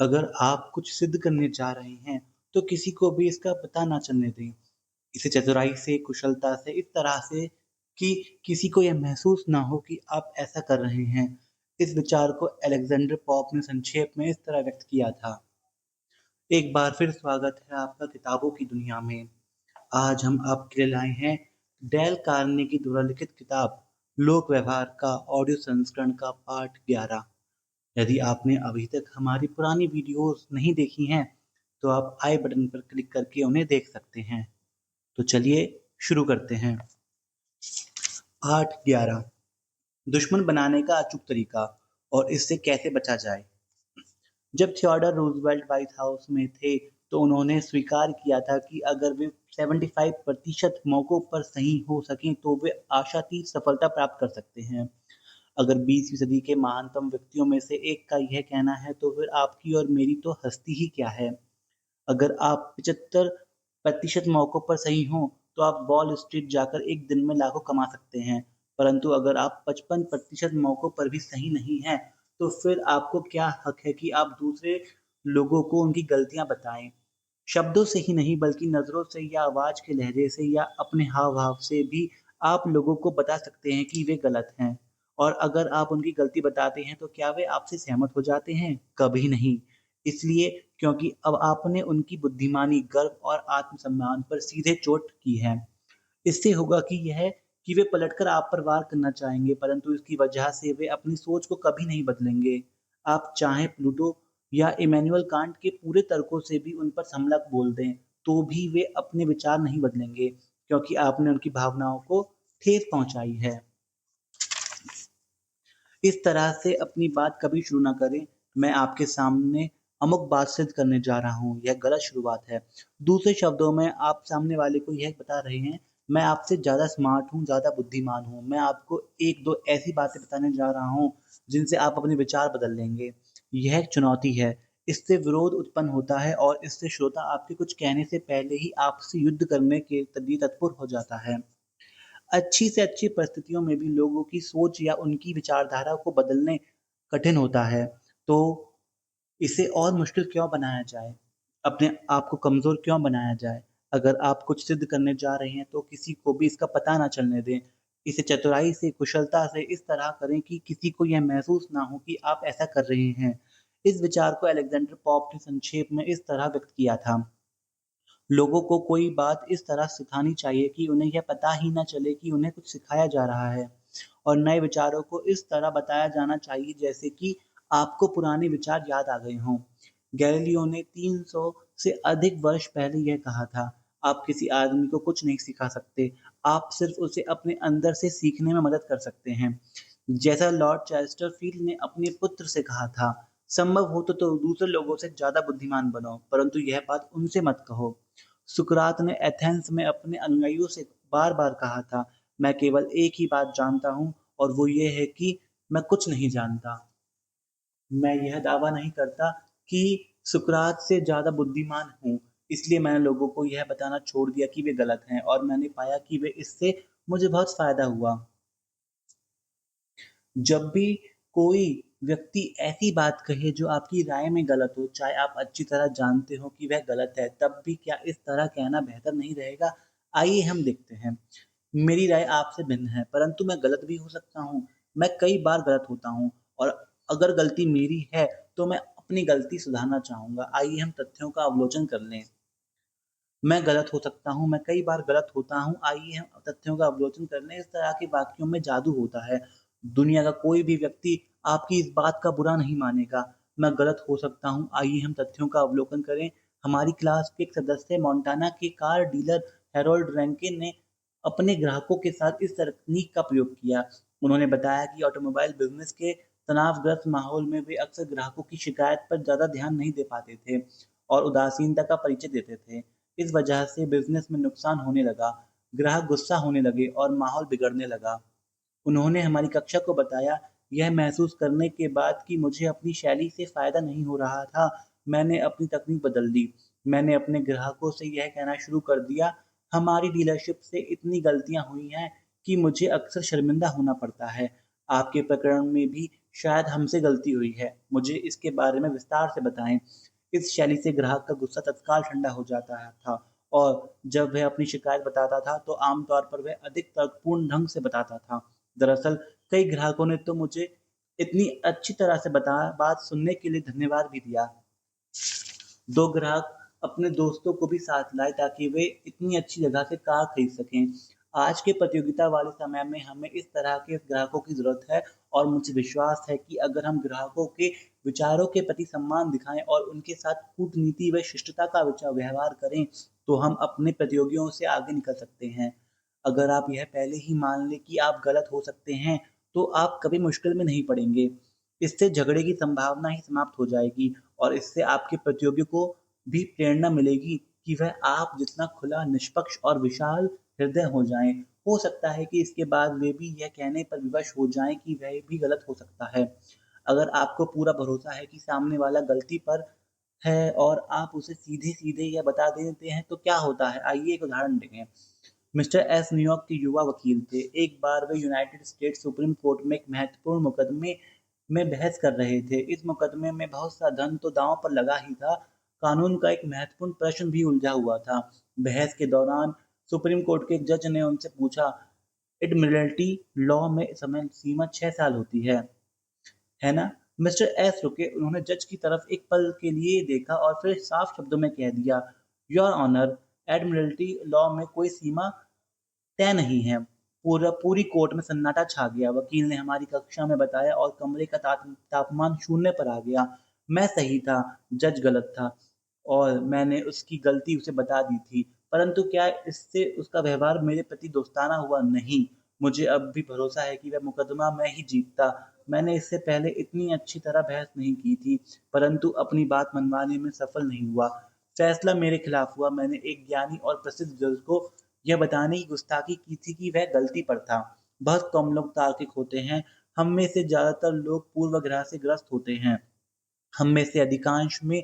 अगर आप कुछ सिद्ध करने जा रहे हैं, तो किसी को भी इसका पता ना चलने दें। इसे चतुराई से, कुशलता से, इस तरह से कि किसी को यह महसूस ना हो कि आप ऐसा कर रहे हैं। इस विचार को अलेक्जेंडर पोप ने संक्षेप में इस तरह व्यक्त किया था। एक बार फिर स्वागत है आपका किताबों की दुनिया में। आज हम आपके लिए लाए हैं डेल कार्नेगी द्वारा लिखित किताब लोक व्यवहार का ऑडियो संस्करण का पाठ 11। यदि आपने अभी तक हमारी पुरानी वीडियोस नहीं देखी हैं, तो आप आई बटन पर क्लिक करके उन्हें देख सकते हैं। तो चलिए शुरू करते हैं। पाठ 11, दुश्मन बनाने का अचूक तरीका और इससे कैसे बचा जाए। जब थियोडोर रूजवेल्ट व्हाइट हाउस में थे, तो उन्होंने स्वीकार किया था कि अगर वे 75% मौकों पर सही हो सकें, तो वे आशातीत सफलता प्राप्त कर सकते हैं। अगर 20वीं सदी के महानतम व्यक्तियों में से एक का यह कहना है, तो फिर आपकी और मेरी तो हस्ती ही क्या है। अगर आप 75% मौकों पर सही हों, तो आप वॉल स्ट्रीट जाकर एक दिन में लाखों कमा सकते हैं। परंतु अगर आप 55% मौकों पर भी सही नहीं हैं, तो फिर आपको क्या हक है कि आप दूसरे लोगों को उनकी गलतियां बताएं। शब्दों से ही नहीं, बल्कि नजरों से या आवाज के लहजे से या अपने हाव भाव से भी आप लोगों को बता सकते हैं कि वे गलत हैं। और अगर आप उनकी गलती बताते हैं, तो क्या वे आपसे सहमत हो जाते हैं? कभी नहीं। इसलिए क्योंकि अब आपने उनकी बुद्धिमानी, गर्व और आत्मसम्मान पर सीधे चोट की है। इससे होगा कि वे पलटकर आप पर वार करना चाहेंगे, परंतु इसकी वजह से वे अपनी सोच को कभी नहीं बदलेंगे। आप चाहे प्लूटो या इमैनुअल कांट के पूरे तर्कों से भी उन पर हमला बोल दें, तो भी वे अपने विचार नहीं बदलेंगे, क्योंकि आपने उनकी भावनाओं को ठेस पहुंचाई है। इस तरह से अपनी बात कभी शुरू ना करें। मैं आपके सामने अमुक बात सिद्ध करने जा रहा हूँ, यह गलत शुरुआत है। दूसरे शब्दों में आप सामने वाले को यह बता रहे हैं, मैं आपसे ज़्यादा स्मार्ट हूँ, ज़्यादा बुद्धिमान हूँ। मैं आपको एक दो ऐसी बातें बताने जा रहा हूँ, जिनसे आप अपने विचार बदल लेंगे। यह एक चुनौती है। इससे विरोध उत्पन्न होता है और इससे श्रोता आपके कुछ कहने से पहले ही आपसे युद्ध करने के लिए तत्पर हो जाता है। अच्छी से अच्छी परिस्थितियों में भी लोगों की सोच या उनकी विचारधारा को बदलने कठिन होता है। तो इसे और मुश्किल क्यों बनाया जाए? अपने आप को कमज़ोर क्यों बनाया जाए? अगर आप कुछ सिद्ध करने जा रहे हैं, तो किसी को भी इसका पता ना चलने दें। इसे चतुराई से, कुशलता से इस तरह करें कि किसी को यह महसूस ना हो कि आप ऐसा कर रहे हैं। इस विचार को अलेक्जेंडर पोप ने संक्षेप में इस तरह व्यक्त किया था। लोगों को कोई बात इस तरह सिखानी चाहिए कि उन्हें यह पता ही ना चले कि उन्हें कुछ सिखाया जा रहा है, और नए विचारों को इस तरह बताया जाना चाहिए जैसे कि आपको पुराने विचार याद आ गए हों। गैलीलियो ने 300 से अधिक वर्ष पहले यह कहा था, आप किसी आदमी को कुछ नहीं सिखा सकते, आप सिर्फ उसे अपने अंदर से सीखने में मदद कर सकते हैं। जैसा लॉर्ड चेस्टरफील्ड ने अपने पुत्र से कहा था, संभव हो तो दूसरे लोगों से ज्यादा बुद्धिमान बनो, परंतु यह बात उनसे मत कहो। सुकरात ने एथेंस में अपने अनुयायियों से बार बार कहा था, मैं केवल एक ही बात जानता हूँ, और वो ये है कि मैं कुछ नहीं जानता। मैं यह दावा नहीं करता कि सुकरात से ज्यादा बुद्धिमान हूँ, इसलिए मैंने लोगों को यह बताना छोड़ दिया कि वे गलत हैं, और मैंने पाया कि वे इससे मुझे बहुत फायदा हुआ। जब भी कोई व्यक्ति ऐसी बात कहे जो आपकी राय में गलत हो, चाहे आप अच्छी तरह जानते हो कि वह गलत है, तब भी क्या इस तरह कहना बेहतर नहीं रहेगा? आइए हम देखते हैं। मेरी राय आपसे भिन्न है, परंतु मैं गलत भी हो सकता हूँ। मैं कई बार गलत होता हूँ, और अगर गलती मेरी है, तो मैं अपनी गलती सुधारना चाहूँगा। आइए हम तथ्यों का अवलोकन कर लें। मैं गलत हो सकता हूँ, मैं कई बार गलत होता हूँ, आइए हम तथ्यों का अवलोकन कर लें। इस तरह के वाक्यों में जादू होता है। दुनिया का कोई भी व्यक्ति आपकी इस बात का बुरा नहीं मानेगा। मैं गलत हो सकता हूँ, आइए हम तथ्यों का अवलोकन करें। हमारी क्लास के एक सदस्य मोंटाना के कार डीलर हैरोल्ड रैंकिन ने अपने ग्राहकों के साथ इस तकनीक का प्रयोग किया। उन्होंने बताया कि ऑटोमोबाइल बिजनेस के तनावग्रस्त माहौल में वे अक्सर ग्राहकों की शिकायत पर ज्यादा ध्यान नहीं दे पाते थे और उदासीनता का परिचय देते थे। इस वजह से बिजनेस में नुकसान होने लगा, ग्राहक गुस्सा होने लगे और माहौल बिगड़ने लगा। उन्होंने हमारी कक्षा को बताया, यह महसूस करने के बाद कि मुझे अपनी शैली से फायदा नहीं हो रहा था, मैंने अपनी तकनीक बदल दी। मैंने अपने ग्राहकों से यह कहना शुरू कर दिया, हमारी डीलरशिप से इतनी गलतियां हुई हैं कि मुझे अक्सर शर्मिंदा होना पड़ता है। आपके प्रकरण में भी शायद हमसे गलती हुई है, मुझे इसके बारे में विस्तार से बताएं। इस शैली से ग्राहक का गुस्सा तत्काल ठंडा हो जाता था और जब वह अपनी शिकायत बताता था तो आमतौर पर वह अधिक तर्कपूर्ण ढंग से बताता था। दरअसल कई ग्राहकों ने तो मुझे इतनी अच्छी तरह से बता बात सुनने के लिए धन्यवाद भी दिया। दो ग्राहक अपने दोस्तों को भी साथ लाए ताकि वे इतनी अच्छी जगह से कार खरीद सकें। आज के प्रतियोगिता वाले समय में हमें इस तरह के ग्राहकों की ज़रूरत है और मुझे विश्वास है कि अगर हम ग्राहकों के विचारों के प्रति सम्मान दिखाएं और उनके साथ कूटनीति व शिष्टता का व्यवहार करें, तो हम अपने प्रतियोगियों से आगे निकल सकते हैं। अगर आप यह पहले ही मान लें कि आप गलत हो सकते हैं, तो आप कभी मुश्किल में नहीं पड़ेंगे। इससे झगड़े की संभावना ही समाप्त हो जाएगी और इससे आपके प्रतियोगी को भी प्रेरणा मिलेगी कि वह आप जितना खुला, निष्पक्ष और विशाल हृदय हो जाएं। हो सकता है कि इसके बाद वे भी यह कहने पर विवश हो जाएं कि वह भी गलत हो सकता है। अगर आपको पूरा भरोसा है कि सामने वाला गलती पर है और आप उसे सीधे-सीधे यह बता देते हैं तो क्या होता है? आइए एक उदाहरण देखें। मिस्टर एस न्यूयॉर्क के युवा वकील थे। एक बार वे यूनाइटेड स्टेट्स सुप्रीम कोर्ट में एक महत्वपूर्ण मुकदमे में बहस कर रहे थे। इस मुकदमे में बहुत सा धन तो दांव पर लगा ही था, कानून का एक महत्वपूर्ण प्रश्न भी उलझा हुआ था। बहस के दौरान सुप्रीम कोर्ट के एक जज ने उनसे पूछा, एडमिरल्टी लॉ में समय सीमा 6 साल होती है ना? मिस्टर एस रुके, उन्होंने जज की तरफ एक पल के लिए देखा और फिर साफ शब्दों में कह दिया, योर ऑनर, एडमिरल्टी लॉ में कोई सीमा तय नहीं है। पूरी कोर्ट में सन्नाटा छा गया। वकील ने हमारी कक्षा में बताया और कमरे का तापमान शून्य पर आ गया। मैं सही था, जज गलत था और मैंने उसकी गलती उसे बता दी थी। परंतु क्या इससे उसका व्यवहार मेरे प्रति दोस्ताना हुआ? नहीं। मुझे अब भी भरोसा है कि वह मुकदमा मैं ही जीतता। मैंने इससे पहले इतनी अच्छी तरह बहस नहीं की थी, परंतु अपनी बात मनवाने में सफल नहीं हुआ। फैसला मेरे खिलाफ हुआ। मैंने एक ज्ञानी और प्रसिद्ध जज को यह बताने की गुस्ताखी की थी कि वह गलती पर था। बहुत कम लोग तार्किक होते हैं। हम में से ज्यादातर लोग पूर्वाग्रह से ग्रस्त होते हैं। हम में से अधिकांश में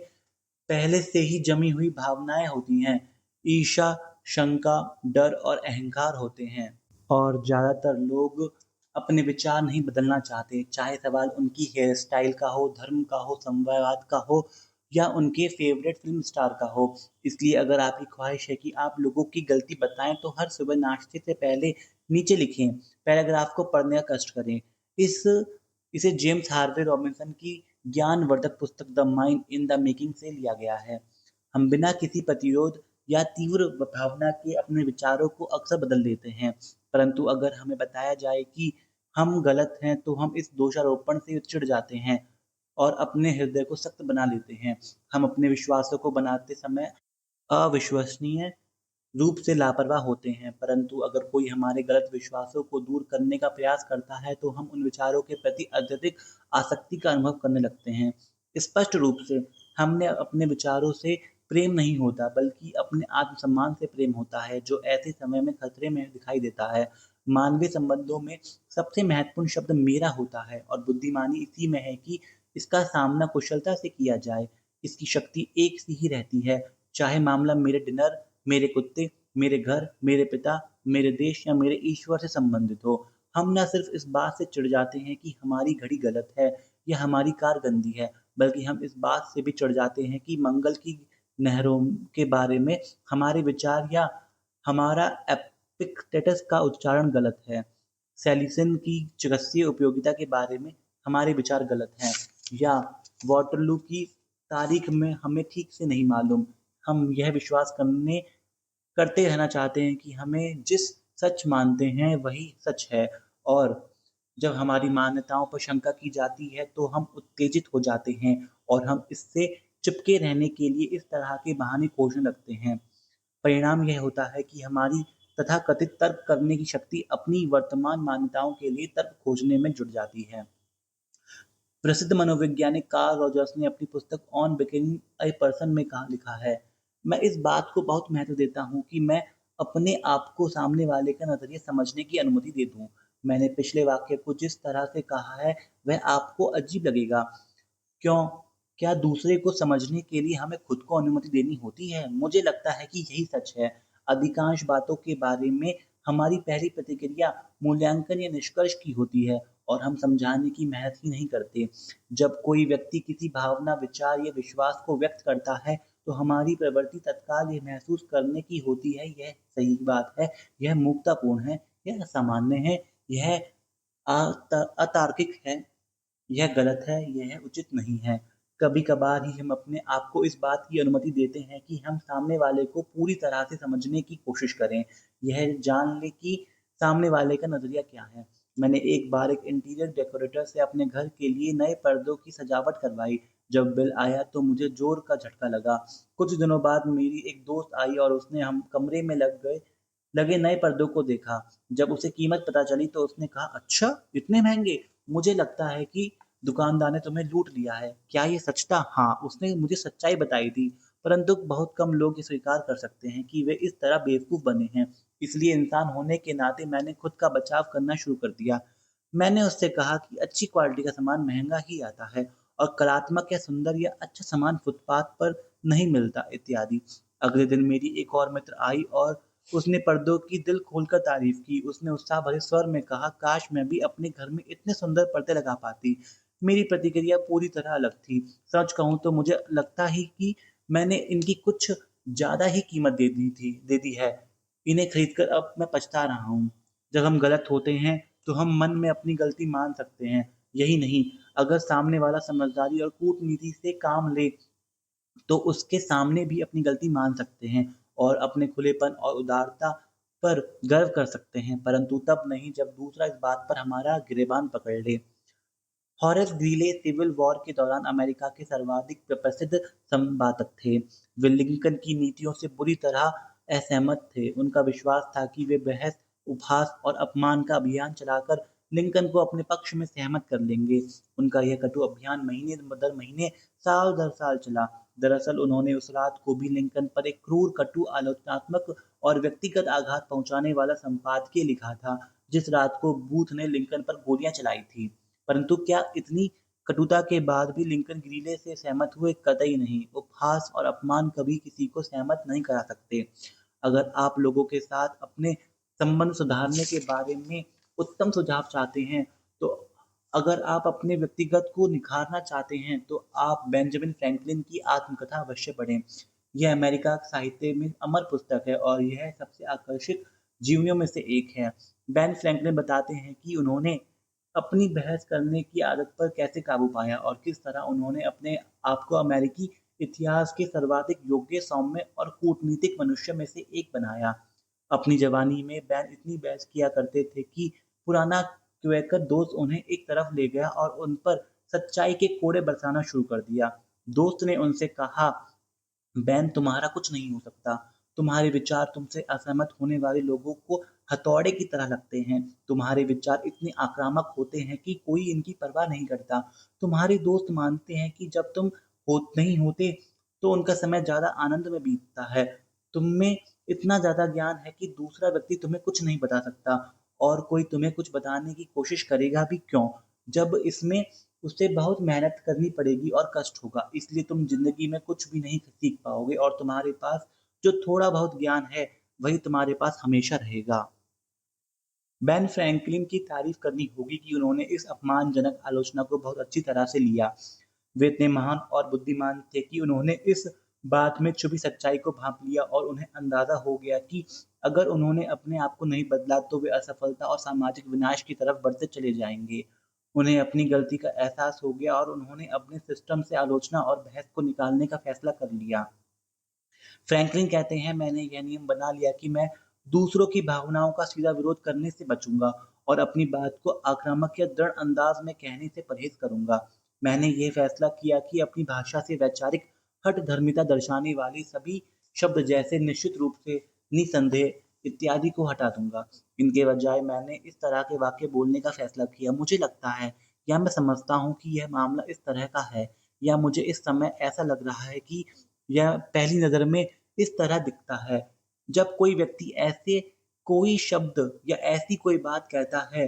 पहले से ही जमी हुई भावनाएं होती हैं। ईर्ष्या, शंका, डर और अहंकार होते हैं और ज्यादातर लोग अपने विचार नहीं बदलना चाहते, चाहे सवाल उनकी हेयर स्टाइल का हो, धर्म का हो, संवाद का हो या उनके फेवरेट फिल्म स्टार का हो। इसलिए अगर आपकी ख्वाहिश है कि आप लोगों की गलती बताएं तो हर सुबह नाश्ते से पहले नीचे लिखें, पैराग्राफ को पढ़ने का कष्ट करें। इस इसे जेम्स हार्वे रॉबिन्सन की ज्ञानवर्धक पुस्तक the mind in the making से लिया गया है। हम बिना किसी प्रतिरोध या तीव्र भावना के अपने विचारों को अक्सर बदल देते हैं, परंतु अगर हमें बताया जाए कि हम गलत हैं तो हम इस दोषारोपण से चिढ़ जाते हैं और अपने हृदय को सख्त बना लेते हैं। हम अपने विश्वासों को बनाते समय अविश्वसनीय रूप से लापरवाह होते हैं, परंतु अगर कोई हमारे गलत विश्वासों को दूर करने का प्रयास करता है तो हम उन विचारों के प्रति अत्यधिक आसक्ति का अनुभव करने लगते हैं। स्पष्ट रूप से हमने अपने विचारों से प्रेम नहीं होता, बल्कि अपने आत्मसम्मान से प्रेम होता है, जो ऐसे समय में खतरे में दिखाई देता है। मानवीय संबंधों में सबसे महत्वपूर्ण शब्द मेरा होता है और बुद्धिमानी इसी में है कि इसका सामना कुशलता से किया जाए। इसकी शक्ति एक सी ही रहती है, चाहे मामला मेरे डिनर, मेरे कुत्ते, मेरे घर, मेरे पिता, मेरे देश या मेरे ईश्वर से संबंधित हो। हम न सिर्फ इस बात से चिढ़ जाते हैं कि हमारी घड़ी गलत है या हमारी कार गंदी है, बल्कि हम इस बात से भी चिढ़ जाते हैं कि मंगल की नहरों के बारे में हमारे विचार या हमारा एपिक्टेटस का उच्चारण गलत है। सेलिसिन की चिकित्सीय उपयोगिता के बारे में हमारे विचार गलत हैं या वाटरलू की तारीख में हमें ठीक से नहीं मालूम। हम यह विश्वास करते रहना चाहते हैं कि हमें जिस सच मानते हैं वही सच है और जब हमारी मान्यताओं पर शंका की जाती है तो हम उत्तेजित हो जाते हैं और हम इससे चिपके रहने के लिए इस तरह के बहाने खोजने लगते हैं। परिणाम यह होता है कि हमारी तथाकथित तर्क करने की शक्ति अपनी वर्तमान मान्यताओं के लिए तर्क खोजने में जुट जाती है। प्रसिद्ध मनोवैज्ञानिक कार्ल रॉजर्स ने अपनी पुस्तक ऑन बिकमिंग ए पर्सन में लिखा है, मैं इस बात को बहुत महत्व देता हूँ कि मैं अपने आप को सामने वाले का नजरिया समझने की अनुमति दे दूं। मैंने पिछले वाक्य को जिस तरह से कहा है वह आपको अजीब लगेगा। क्यों? क्या दूसरे को समझने के लिए हमें खुद को अनुमति देनी होती है? मुझे लगता है कि यही सच है। अधिकांश बातों के बारे में हमारी पहली प्रतिक्रिया मूल्यांकन या निष्कर्ष की होती है और हम समझाने की मेहनत ही नहीं करते। जब कोई व्यक्ति किसी भावना, विचार या विश्वास को व्यक्त करता है, तो हमारी प्रवृत्ति तत्काल ये महसूस करने की होती है, यह सही बात है, यह मूर्खतापूर्ण है, यह असामान्य है, यह अतार्किक है, यह गलत है, यह उचित नहीं है। कभी-कभार ही हम अपने आप को इस बात की अनुमति देते हैं कि हम सामने वाले को पूरी तरह से समझने की कोशिश करें। यह जान लें कि सामने वाले का नज़रिया क्या है। मैंने एक बार एक इंटीरियर डेकोरेटर से अपने घर के लिए नए पर्दों की सजावट करवाई। जब बिल आया तो मुझे ज़ोर का झटका लगा। कुछ दिनों बाद मेरी एक दोस्त आई और उसने हम कमरे में लगे नए पर्दों को देखा। जब उसे कीमत पता चली तो उसने कहा, "अच्छा! इतने महँगे? मुझे लगता है कि दुकानदार ने तुम्हें लूट लिया है।" क्या ये सच था? हाँ, उसने मुझे सच्चाई बताई थी, परंतु बहुत कम लोग ये स्वीकार कर सकते हैं कि वे इस तरह बेवकूफ़ बने हैं। इसलिए इंसान होने के नाते मैंने खुद का बचाव करना शुरू कर दिया। मैंने उससे कहा कि अच्छी क्वालिटी का सामान महँगा ही आता है और कलात्मक या सुंदर या अच्छा सामान फुटपाथ पर नहीं मिलता, इत्यादि। अगले दिन मेरी एक और मित्र आई और उसने पर्दों की दिल खोलकर तारीफ़ की। उसने उत्साह भरे स्वर में कहा, "काश मैं भी अपने घर में इतने सुंदर पर्दे लगा पाती।" मेरी प्रतिक्रिया पूरी तरह अलग थी। सच कहूँ तो मुझे लगता ही कि मैंने इनकी कुछ ज़्यादा ही कीमत दे दी है। इन्हें खरीदकर अब मैं पछता रहा हूँ। जब हम गलत होते हैं, तो हम मन में अपनी गलती मान सकते हैं। यही नहीं, अगर सामने वाला समझदारी और कूटनीति से काम ले, तो उसके सामने भी अपनी गलती मान सकते हैं और अपने खुलेपन और उदारता पर गर्व कर सकते हैं, परंतु तब नहीं जब दूसरा इस बात पर हमारा गिरेबान पकड़ ले। हॉरेस ग्रीले सिविल वॉर के दौरान अमेरिका के सर्वाधिक प्रसिद्ध संवादक थे। वे लिंकन की नीतियों से बुरी तरह असहमत थे। उनका विश्वास था कि वे बहस, उपहास और अपमान का अभियान चलाकर लिंकन को अपने पक्ष में सहमत कर लेंगे। उनका यह कटु अभियान महीने दर महीने, साल दर साल चला। दरअसल उन्होंने उस रात को भी लिंकन पर एक क्रूर, कटु, आलोचनात्मक और व्यक्तिगत आघात पहुंचाने वाला संपादकीय लिखा था, जिस रात को बूथ ने लिंकन पर गोलियां चलाई थी। परंतु क्या इतनी कटुता के बाद भी लिंकन ग्रीले से सहमत हुए? कतई नहीं। उपहास और अपमान कभी किसी को सहमत नहीं करा सकते। अगर आप लोगों के साथ अपने संबंध सुधारने के बारे में उत्तम सुझाव चाहते हैं, तो अगर आप अपने व्यक्तिगत को निखारना चाहते हैं, तो आप बेंजामिन फ्रैंकलिन की आत्मकथा अवश्य पढ़ें। यह अमेरिका साहित्य में अमर पुस्तक है और यह सबसे आकर्षक जीवनियों में से एक है। बेन फ्रैंकलिन बताते हैं कि उन्होंने अपनी बहस करने की आदत पर कैसे काबू पाया और किस तरह उन्होंने अपने आप को अमेरिकी इतिहास के सर्वाधिक योग्य, सौम्य और कूटनीतिक मनुष्य में से एक बनाया। अपनी जवानी में बैन इतनी बहस किया करते थे कि पुराना क्वेकर दोस्त उन्हें एक तरफ ले गया और उन पर सच्चाई के कोड़े बरसाना शुरू कर दिया। दोस्त ने उनसे कहा, बैन तुम्हारा कुछ नहीं हो सकता। तुम्हारे विचार तुमसे असहमत होने वाले लोगों को हथौड़े की तरह लगते हैं। तुम्हारे विचार इतने आक्रामक होते हैं कि कोई इनकी परवाह नहीं करता। तुम्हारे दोस्त मानते हैं कि जब तुम नहीं होते, तो उनका समय ज़्यादा आनंद में बीतता है। तुम में इतना ज़्यादा ज्ञान है कि दूसरा व्यक्ति तुम्हें कुछ नहीं बता सकता और कोई तुम्हें कुछ बताने की कोशिश करेगा भी क्यों, जब इसमें उसे बहुत मेहनत करनी पड़ेगी और कष्ट होगा। इसलिए तुम ज़िंदगी में कुछ भी नहीं सीख पाओगे और तुम्हारे पास जो थोड़ा बहुत ज्ञान है, वही तुम्हारे पास हमेशा रहेगा। बेन फ्रैंकलिन की तारीफ करनी होगी कि उन्होंने इस अपमानजनक आलोचना को बहुत अच्छी तरह से लिया। वे इतने महान और बुद्धिमान थे कि उन्होंने इस बात में छुपी सच्चाई को भांप लिया और उन्हें अंदाजा हो गया कि अगर उन्होंने अपने आप को नहीं बदला तो वे असफलता और सामाजिक विनाश की तरफ बढ़ते चले जाएंगे। उन्हें अपनी गलती का एहसास हो गया और उन्होंने अपने सिस्टम से आलोचना और बहस को निकालने का फैसला कर लिया। फ्रैंकलिन कहते हैं, मैंने यह नियम बना लिया कि मैं दूसरों की भावनाओं का सीधा विरोध करने से बचूंगा और अपनी बात को आक्रामक या दृढ़ अंदाज में कहने से परहेज करूंगा। मैंने यह फैसला किया कि अपनी भाषा से वैचारिक हठ धर्मिता दर्शाने वाले सभी शब्द, जैसे निश्चित रूप से, निसंदेह इत्यादि, को हटा दूंगा। इनके बजाय मैंने इस तरह के वाक्य बोलने का फैसला किया, मुझे लगता है या मैं समझता हूँ कि यह मामला इस तरह का है, या मुझे इस समय ऐसा लग रहा है कि यह पहली नज़र में इस तरह दिखता है। जब कोई व्यक्ति ऐसे कोई शब्द या ऐसी कोई बात कहता है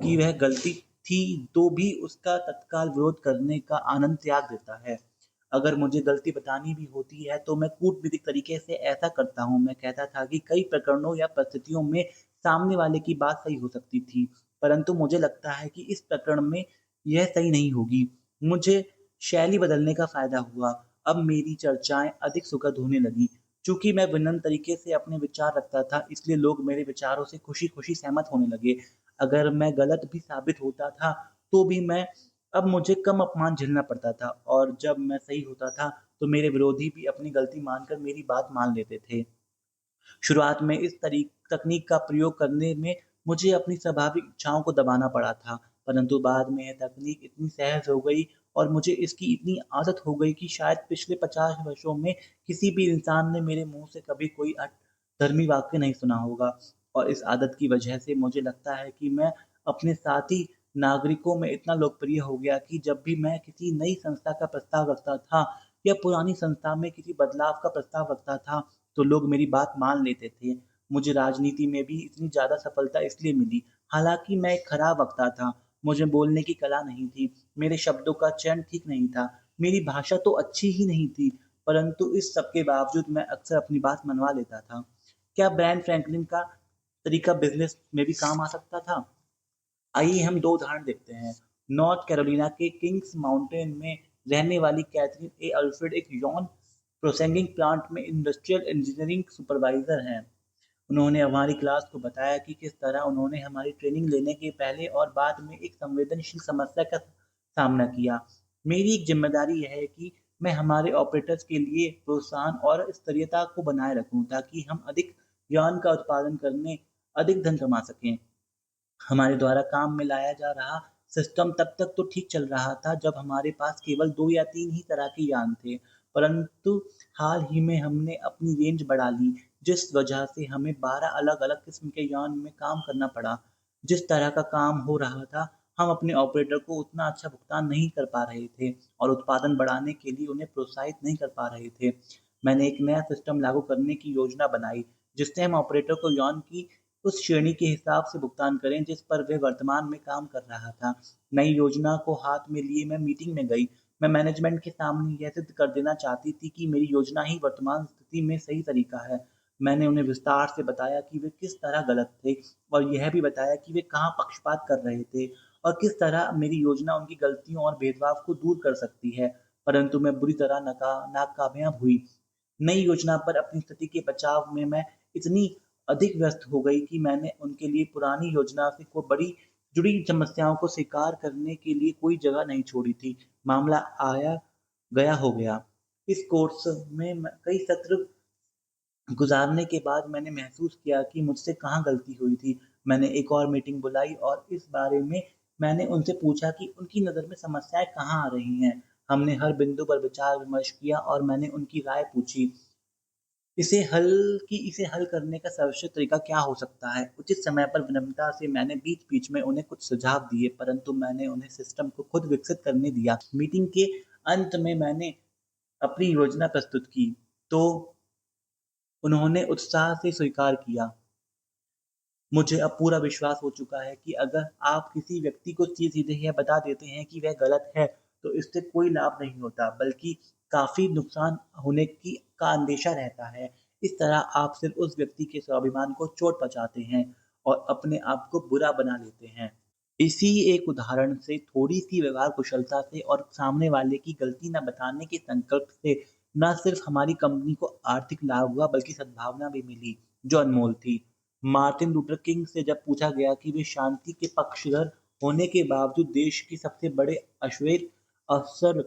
कि वह गलती थी, तो भी उसका तत्काल विरोध करने का आनंद त्याग देता है। अगर मुझे गलती बतानी भी होती है, तो मैं कूटनीतिक तरीके से ऐसा करता हूँ। मैं कहता था कि कई प्रकरणों या परिस्थितियों में सामने वाले की बात सही हो सकती थी, परंतु मुझे लगता है कि इस प्रकरण में यह सही नहीं होगी। मुझे शैली बदलने का फ़ायदा हुआ। अब मेरी चर्चाएँ अधिक सुखद होने लगीं। चूँकि मैं विनम्र तरीके से अपने विचार रखता था, इसलिए लोग मेरे विचारों से खुशी-खुशी सहमत होने लगे। अगर मैं गलत भी साबित होता था, तो भी मैं अब मुझे कम अपमान झेलना पड़ता था और जब मैं सही होता था, तो मेरे विरोधी भी अपनी गलती मानकर मेरी बात मान लेते थे। शुरुआत में इस तकनीक का प्रयोग करने में मुझे अपनी स्वाभाविक इच्छाओं को दबाना पड़ा था, परंतु बाद में यह तकनीक इतनी सहज हो गई और मुझे इसकी इतनी आदत हो गई कि शायद पिछले 50 वर्षों में किसी भी इंसान ने मेरे मुँह से कभी कोई धर्मी वाक्य नहीं सुना होगा। और इस आदत की वजह से मुझे लगता है कि मैं अपने साथी नागरिकों में इतना लोकप्रिय हो गया कि जब भी मैं किसी नई संस्था का प्रस्ताव रखता था या पुरानी संस्था में किसी बदलाव का प्रस्ताव रखता था, तो लोग मेरी बात मान लेते थे। मुझे राजनीति में भी इतनी ज़्यादा सफलता इसलिए मिली, हालाँकि मैं एक खराब वक्ता था, मुझे बोलने की कला नहीं थी, मेरे शब्दों का चयन ठीक नहीं था, मेरी भाषा तो अच्छी ही नहीं थी, परंतु इस सब के बावजूद मैं अक्सर अपनी बात मनवा लेता था। क्या ब्रायन फ्रैंकलिन का तरीका बिज़नेस में भी काम आ सकता था? आइए हम 2 उदाहरण देखते हैं। नॉर्थ कैरोलिना के किंग्स माउंटेन में रहने वाली कैथरीन ए. अल्फ्रेड एक यौन प्रोसेसिंग प्लांट में इंडस्ट्रियल इंजीनियरिंग सुपरवाइजर हैं। उन्होंने हमारी क्लास को बताया कि किस तरह उन्होंने हमारी ट्रेनिंग लेने के पहले और बाद में एक संवेदनशील समस्या का सामना किया। मेरी एक जिम्मेदारी यह है कि मैं हमारे ऑपरेटर्स के लिए प्रोत्साहन और स्तरीयता को बनाए रखूं ताकि हम अधिक यौन का उत्पादन करने अधिक धन कमा सकें। हमारे द्वारा काम में लाया जा रहा सिस्टम तब तक तो ठीक चल रहा था जब हमारे पास केवल 2 या 3 ही तरह के यान थे, परंतु हाल ही में हमने अपनी रेंज बढ़ा ली, जिस वजह से हमें 12 अलग-अलग किस्म के यान में काम करना पड़ा। जिस तरह का काम हो रहा था, हम अपने ऑपरेटर को उतना अच्छा भुगतान नहीं कर पा रहे थे और उत्पादन बढ़ाने के लिए उन्हें प्रोत्साहित नहीं कर पा रहे थे। मैंने एक नया सिस्टम लागू करने की योजना बनाई, जिससे हम ऑपरेटर को यौन की उस श्रेणी के हिसाब से भुगतान करें जिस पर वह वर्तमान में काम कर रहा था। नई योजना को हाथ में लिए मैं मीटिंग में गई। मैं मैनेजमेंट के सामने यह सिद्ध कर देना चाहती थी कि मेरी योजना ही वर्तमान स्थिति में सही तरीका है। मैंने उन्हें विस्तार से बताया कि वे किस तरह गलत थे और यह भी बताया कि वे कहाँ पक्षपात कर रहे थे और किस तरह मेरी योजना उनकी गलतियों और भेदभाव को दूर कर सकती है। परंतु मैं बुरी तरह नाकामयाब हुई। नई योजना पर अपनी स्थिति के बचाव में मैं इतनी अधिक व्यस्त हो गई कि मैंने उनके लिए पुरानी योजना से को बड़ी जुड़ी समस्याओं को स्वीकार करने के लिए कोई जगह नहीं छोड़ी थी। मामला आया गया हो गया। इस कोर्स में कई सत्र गुजारने के बाद मैंने महसूस किया कि मुझसे कहाँ गलती हुई थी। मैंने एक और मीटिंग बुलाई और इस बारे में मैंने उनसे पूछा कि उनकी नज़र में समस्याएं कहाँ आ रही हैं। हमने हर बिंदु पर विचार विमर्श किया और मैंने उनकी राय पूछी। इसे हल करने का सर्वश्रेष्ठ तरीका क्या हो सकता है? उचित समय पर विनम्रता से मैंने बीच-बीच में उन्हें कुछ सुझाव दिए, परंतु मैंने उन्हें सिस्टम को खुद विकसित करने दिया। मीटिंग के अंत में मैंने अपनी योजना प्रस्तुत की, तो उन्होंने उत्साह से स्वीकार किया। मुझे अब पूरा विश्वास हो चुका है कि अगर आप किसी व्यक्ति को सीधे यह बता देते हैं कि वह गलत है, तो इससे कोई लाभ नहीं होता, बल्कि काफ़ी नुकसान होने का अंदेशा रहता है। इस तरह आप सिर्फ उस व्यक्ति के स्वाभिमान को चोट पहुँचाते हैं और अपने आप को बुरा बना लेते हैं। इसी एक उदाहरण से थोड़ी-सी व्यवहार कुशलता से और सामने वाले की गलती न बताने के संकल्प से न सिर्फ हमारी कंपनी को आर्थिक लाभ हुआ बल्कि सद्भावना भी मिली, जो अनमोल थी। मार्टिन लूथर किंग से जब पूछा गया कि वे शांति के पक्षधर होने के बावजूद देश के सबसे बड़े अश्वेत अफसर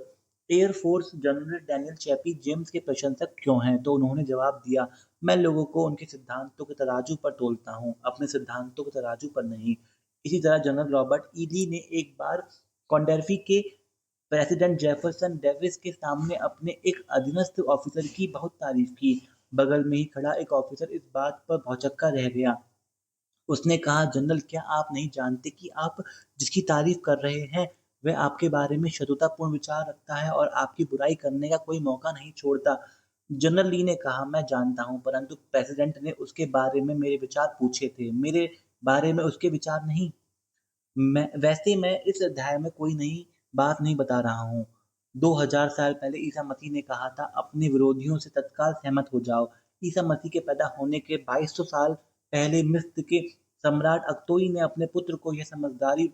air force general Daniel चैपी James के प्रशंसक क्यों हैं, तो उन्होंने जवाब दिया, मैं लोगों को उनके सिद्धांतों के तराजू पर तोलता हूँ, अपने सिद्धांतों के तराजू पर नहीं। इसी तरह जनरल रॉबर्ट ई ली ने एक बार कॉन्डेर्फी के प्रेसिडेंट जेफरसन डेविस के सामने अपने एक अधीनस्थ ऑफिसर की बहुत तारीफ की। बगल में ही खड़ा एक ऑफिसर इस बात पर भौचक्का रह गया। उसने कहा, जनरल, क्या आप नहीं जानते कि आप जिसकी तारीफ कर रहे हैं वह आपके बारे में शत्रुतापूर्ण विचार रखता है और आपकी बुराई करने का कोई मौका नहीं छोड़ता। जनरल ली ने कहा, मैं जानता हूँ, परंतु प्रेसिडेंट ने उसके बारे में मेरे विचार पूछे थे, मेरे बारे में उसके विचार नहीं। मैं इस अध्याय में कोई नई बात नहीं बता रहा हूँ। 2000 साल पहले ईसा मसीह ने कहा था, अपने विरोधियों से तत्काल सहमत हो जाओ। ईसा मसीह के पैदा होने के 2200 साल पहले मिस्र के सम्राट अक्तोई ने अपने पुत्र को यह समझदारी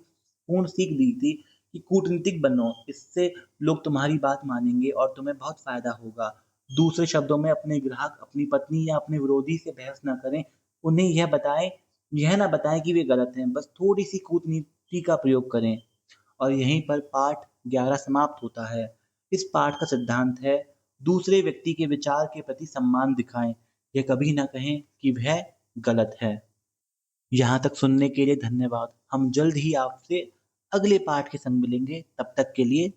पूर्ण सीख दी थी कि कूटनीतिक बनो, इससे लोग तुम्हारी बात मानेंगे और तुम्हें बहुत फायदा होगा। दूसरे शब्दों में अपने ग्राहक, अपनी पत्नी या अपने विरोधी से बहस ना करें। उन्हें यह ना बताएं कि वे गलत हैं, बस थोड़ी सी कूटनीति का प्रयोग करें। और यहीं पर पाठ 11 समाप्त होता है। इस पाठ का सिद्धांत है, दूसरे व्यक्ति के विचार के प्रति सम्मान दिखाएं। यह कभी ना कहें कि वह गलत है। यहाँ तक सुनने के लिए धन्यवाद। हम जल्द ही आपसे अगले पाठ के संग मिलेंगे। तब तक के लिए